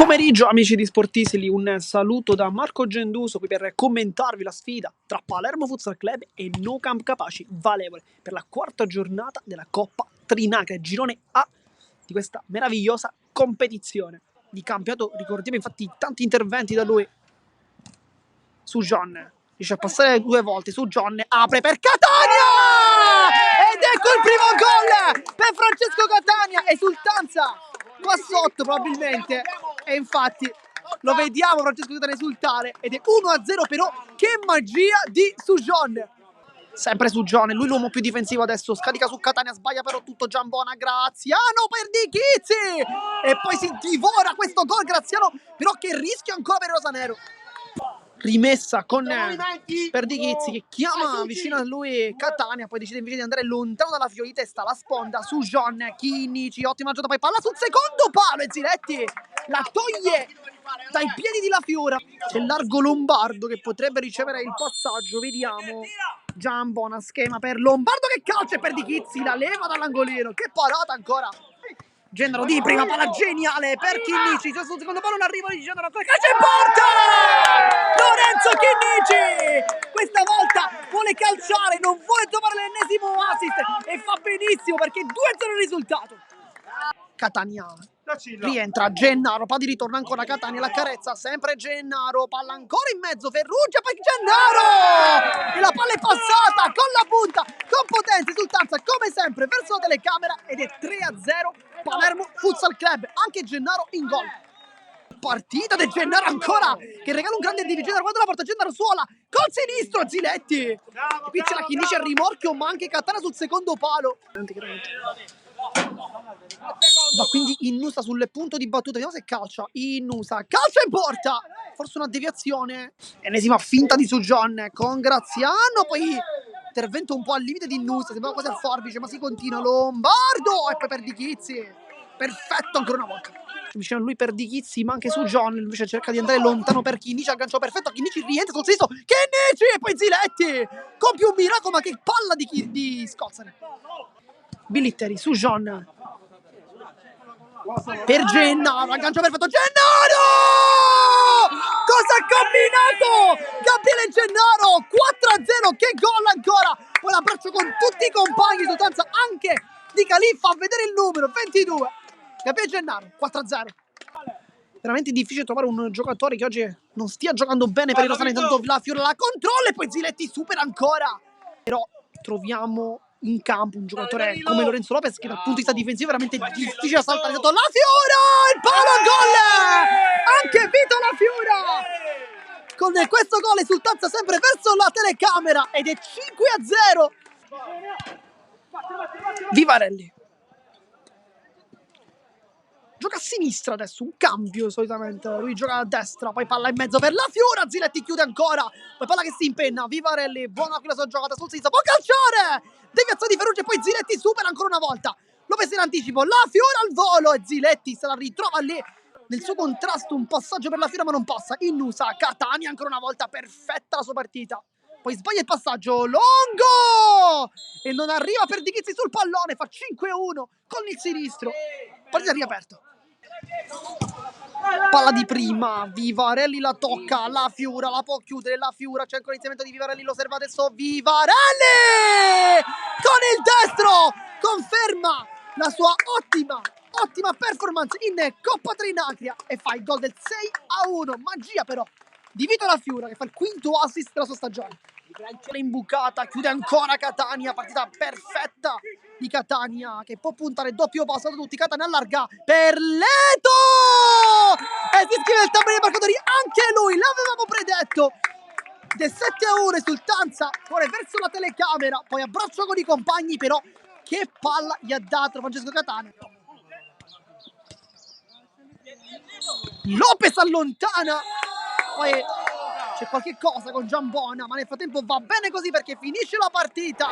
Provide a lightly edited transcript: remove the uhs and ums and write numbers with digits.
Pomeriggio amici di Sportisili, un saluto da Marco Genduso qui per commentarvi la sfida tra Palermo Futsal Club e Nou Camp Capaci Valevole per la quarta giornata della Coppa Trinacria, girone A di questa meravigliosa competizione di campionato. Ricordiamo infatti tanti interventi da lui su John, riesce a passare 2 volte su John, apre per Catania ed ecco il primo gol per Francesco Catania, esultanza qua sotto probabilmente, e infatti lo vediamo Francesco Catania esultare ed è 1-0, però che magia di Sujon, sempre su John, lui l'uomo più difensivo adesso, scarica su Catania, sbaglia però tutto Giambona, Graziano per Di Chizzi e poi si divora questo gol Graziano, però che rischio ancora per Rosanero. Rimessa con Perdichizzi che chiama vicino a lui Catania, poi decide invece di andare lontano dalla Fiorita e sta la sponda su John Chinnici, ottima giocata, poi palla sul secondo palo e Ziletti la toglie dai piedi di La Fiora. C'è largo Lombardo che potrebbe ricevere il passaggio, vediamo. Giambona, schema per Lombardo che calcia e Perdichizzi la leva dall'angolino, che parata ancora. Genero di prima palla geniale per Chinnici, sul secondo palo un arrivo di Genero, calcio in porta! Lorenzo Chinnici questa volta vuole calciare, non vuole trovare l'ennesimo assist e fa benissimo perché 2-0 il risultato. Catania rientra Gennaro, palla di ritorno ancora Catania, la carezza sempre Gennaro, palla ancora in mezzo Ferrugia, poi Gennaro e la palla è passata con la punta, con potenza, esultanza come sempre verso la telecamera ed è 3-0 Palermo Futsal Club, anche Gennaro in gol. Partita di Gennaro ancora che regala un grande dirigente quando la porta Gennaro suola col sinistro Ziletti e qui c'è la Chinnici a rimorchio ma anche Catania sul secondo palo. Va quindi Innusa sul punto di battuta, vediamo se calcia. Innusa, calcia in porta, forse una deviazione, ennesima finta di Sujon con Graziano, poi intervento un po' al limite di Innusa, sembrava quasi al forbice ma si continua. Lombardo e poi Perdichizzi, perfetto ancora una volta vicino a lui Perdichizzi ma anche Sujon invece cerca di andare lontano per Chinnici, aggancio perfetto, Chinnici rientra sul sinistro, Chinnici e poi Ziletti compie un miracolo, ma che palla di Scozzane. Bilitteri, Sujon per Gennaro, aggancio perfetto, Gennaro! Cosa ha combinato? Gabriele Gennaro, 4-0, che gol ancora! Poi l'abbraccio con tutti i compagni, in sostanza anche di Califfa a vedere il numero, 22. Gabriele Gennaro, 4-0. Veramente difficile trovare un giocatore che oggi non stia giocando bene per il Rosanero, intanto La Fiora la controlla e poi Ziletti supera ancora. Però troviamo in campo un giocatore come Lorenzo Lopez che dal punto di vista difensivo è veramente difficile da saltare. La Fiora, il palo, gol! Anche Vito La Fiora con questo gol, esultanza sempre verso la telecamera ed è 5-0. Vivarelli gioca a sinistra adesso, un cambio solitamente, lui gioca a destra, poi palla in mezzo per La Fiora, Ziletti chiude ancora, poi palla che si impenna, Vivarelli, buona qui la sua giocata sul sinistro, può calciare, deviazione di Ferrugia e poi Ziletti supera ancora una volta, Lopez in anticipo, La Fiora al volo e Ziletti se la ritrova lì, nel suo contrasto un passaggio per La Fiora ma non passa, Innusa, Catania ancora una volta, perfetta la sua partita. Poi sbaglia il passaggio, Longo! E non arriva per Dichizzi sul pallone, fa 5-1 con il sinistro, partita riaperta. Palla di prima, Vivarelli la tocca, La Fiora la può chiudere, La Fiora c'è ancora l'iniziamento di Vivarelli, lo osserva adesso Vivarelli! Con il destro conferma la sua ottima performance in Coppa Trinacria e fa il gol del 6-1, magia però di Vito La Fiora che fa il quinto assist della sua stagione. Imbucata, chiude ancora Catania, partita perfetta di Catania che può puntare doppio passo da tutti, Catania allarga per Leto e si scrive il tabellone dei marcatori anche lui, l'avevamo predetto, del 7-1 esultanza fuori verso la telecamera, poi abbraccio con i compagni, però che palla gli ha dato Francesco Catania. Lopez allontana, poi c'è qualche cosa con Giambona ma nel frattempo va bene così perché finisce la partita.